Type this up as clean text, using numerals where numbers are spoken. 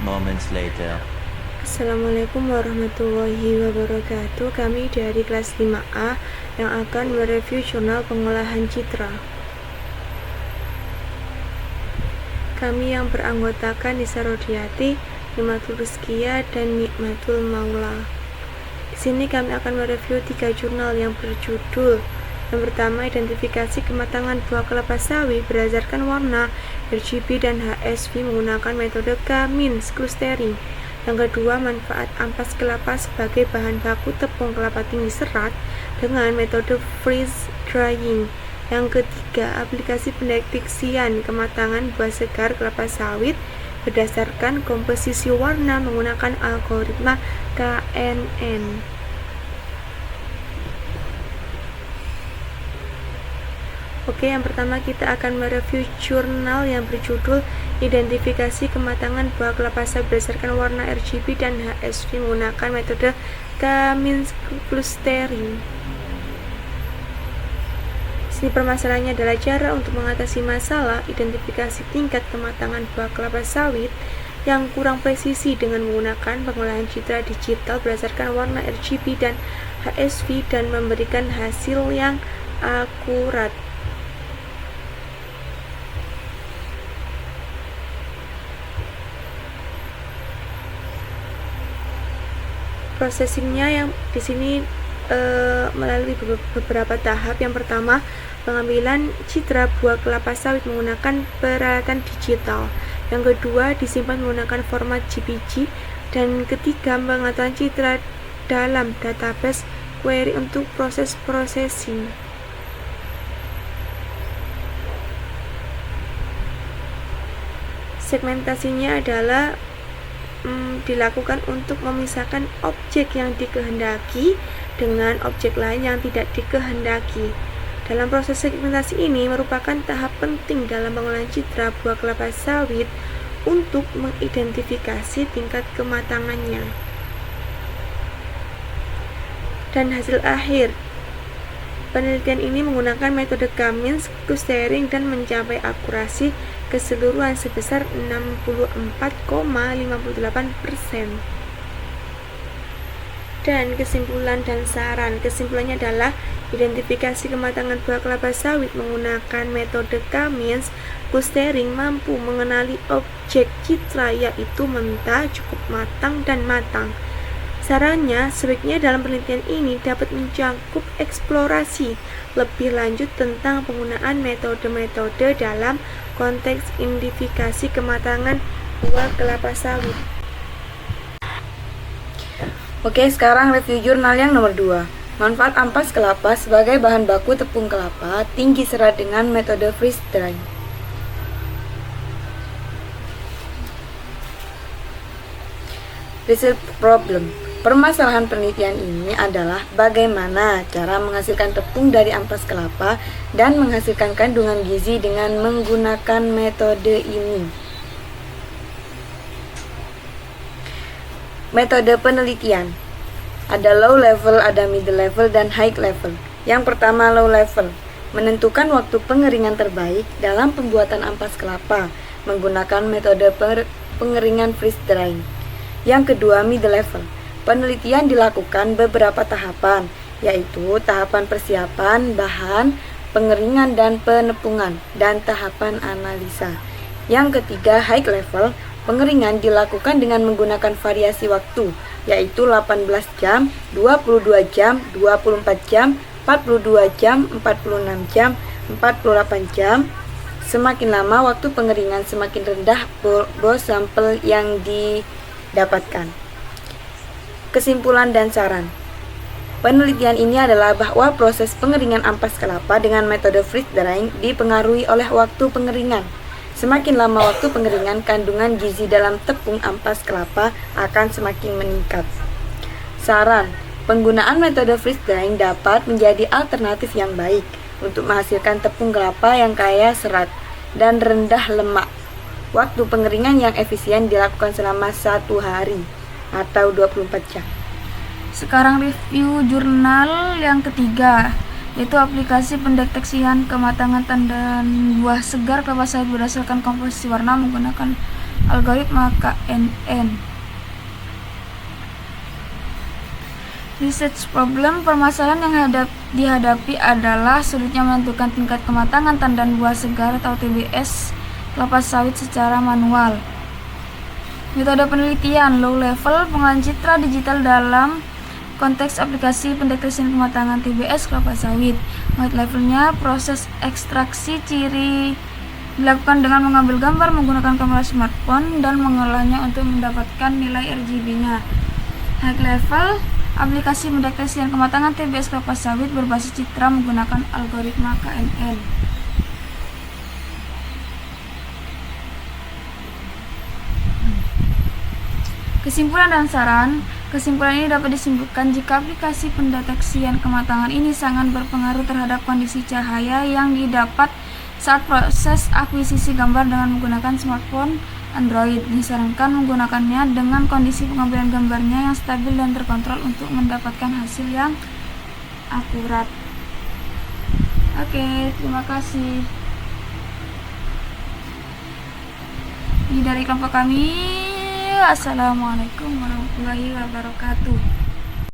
moments later. Assalamualaikum warahmatullahi wabarakatuh. Kami dari kelas 5A yang akan mereview jurnal pengolahan citra. Kami yang beranggotakan Nisa Rodiati, Nikmatul Rizkia, dan Nikmatul Maula. Di sini kami akan mereview 3 jurnal yang berjudul: yang pertama, identifikasi kematangan buah kelapa sawit berdasarkan warna RGB dan HSV menggunakan metode K-means clustering. Yang kedua, manfaat ampas kelapa sebagai bahan baku tepung kelapa tinggi serat dengan metode freeze drying. Yang ketiga, aplikasi pendeteksian kematangan buah segar kelapa sawit berdasarkan komposisi warna menggunakan algoritma KNN. Oke, yang pertama kita akan mereview jurnal yang berjudul identifikasi kematangan buah kelapa sawit berdasarkan warna RGB dan HSV menggunakan metode K-means clustering. Sini permasalahannya adalah cara untuk mengatasi masalah identifikasi tingkat kematangan buah kelapa sawit yang kurang presisi dengan menggunakan pengolahan citra digital berdasarkan warna RGB dan HSV dan memberikan hasil yang akurat. Prosesingnya yang di sini melalui beberapa tahap. Yang pertama, pengambilan citra buah kelapa sawit menggunakan peralatan digital. Yang kedua, disimpan menggunakan format JPG. Dan ketiga, pengaturan citra dalam database query untuk proses processing. Segmentasinya adalah dilakukan untuk memisahkan objek yang dikehendaki dengan objek lain yang tidak dikehendaki. Dalam proses segmentasi ini merupakan tahap penting dalam pengolahan citra buah kelapa sawit untuk mengidentifikasi tingkat kematangannya. Dan hasil akhir penelitian ini menggunakan metode K-means clustering dan mencapai akurasi keseluruhan sebesar 64,58%. Dan kesimpulan dan saran. Kesimpulannya adalah identifikasi kematangan buah kelapa sawit menggunakan metode K-means clustering mampu mengenali objek citra yaitu mentah, cukup matang, dan matang. Sarannya, sebaiknya dalam penelitian ini dapat mencakup eksplorasi lebih lanjut tentang penggunaan metode-metode dalam konteks identifikasi kematangan buah kelapa sawit. Oke, sekarang review jurnal yang nomor 2. Manfaat ampas kelapa sebagai bahan baku tepung kelapa tinggi serat dengan metode freeze drying. Result problem. Permasalahan penelitian ini adalah bagaimana cara menghasilkan tepung dari ampas kelapa dan menghasilkan kandungan gizi dengan menggunakan metode ini. Metode penelitian. Ada low level, ada middle level, dan high level. Yang pertama, low level. Menentukan waktu pengeringan terbaik dalam pembuatan ampas kelapa menggunakan metode pengeringan freeze drying. Yang kedua, middle level. Penelitian dilakukan beberapa tahapan, yaitu tahapan persiapan bahan, pengeringan dan penepungan, dan tahapan analisa. Yang ketiga, high level. Pengeringan dilakukan dengan menggunakan variasi waktu, yaitu 18 jam, 22 jam, 24 jam, 42 jam, 46 jam, 48 jam. Semakin lama waktu pengeringan, semakin rendah bobot sampel yang didapatkan. Kesimpulan dan saran. Penelitian ini adalah bahwa proses pengeringan ampas kelapa dengan metode freeze drying dipengaruhi oleh waktu pengeringan. Semakin lama waktu pengeringan, kandungan gizi dalam tepung ampas kelapa akan semakin meningkat. Saran, penggunaan metode freeze drying dapat menjadi alternatif yang baik untuk menghasilkan tepung kelapa yang kaya serat dan rendah lemak. Waktu pengeringan yang efisien dilakukan selama 1 hari atau 24 jam. Sekarang review jurnal yang ketiga, yaitu aplikasi pendeteksian kematangan tandan buah segar kelapa sawit berdasarkan komposisi warna menggunakan algoritma KNN. Research problem, permasalahan yang dihadapi adalah sulitnya menentukan tingkat kematangan tandan buah segar atau TBS kelapa sawit secara manual. Metode penelitian low level, pengolahan citra digital dalam konteks aplikasi pendeteksian kematangan TBS kelapa sawit. High levelnya, proses ekstraksi ciri dilakukan dengan mengambil gambar menggunakan kamera smartphone dan mengolahnya untuk mendapatkan nilai RGB-nya. High level, aplikasi pendeteksian kematangan TBS kelapa sawit berbasis citra menggunakan algoritma KNN. Kesimpulan dan saran. Kesimpulan ini dapat disimpulkan jika aplikasi pendeteksian kematangan ini sangat berpengaruh terhadap kondisi cahaya yang didapat saat proses akuisisi gambar dengan menggunakan smartphone Android. Disarankan menggunakannya dengan kondisi pengambilan gambarnya yang stabil dan terkontrol untuk mendapatkan hasil yang akurat. Oke, terima kasih. Ini dari kelompok kami. Assalamualaikum warahmatullahi wabarakatuh.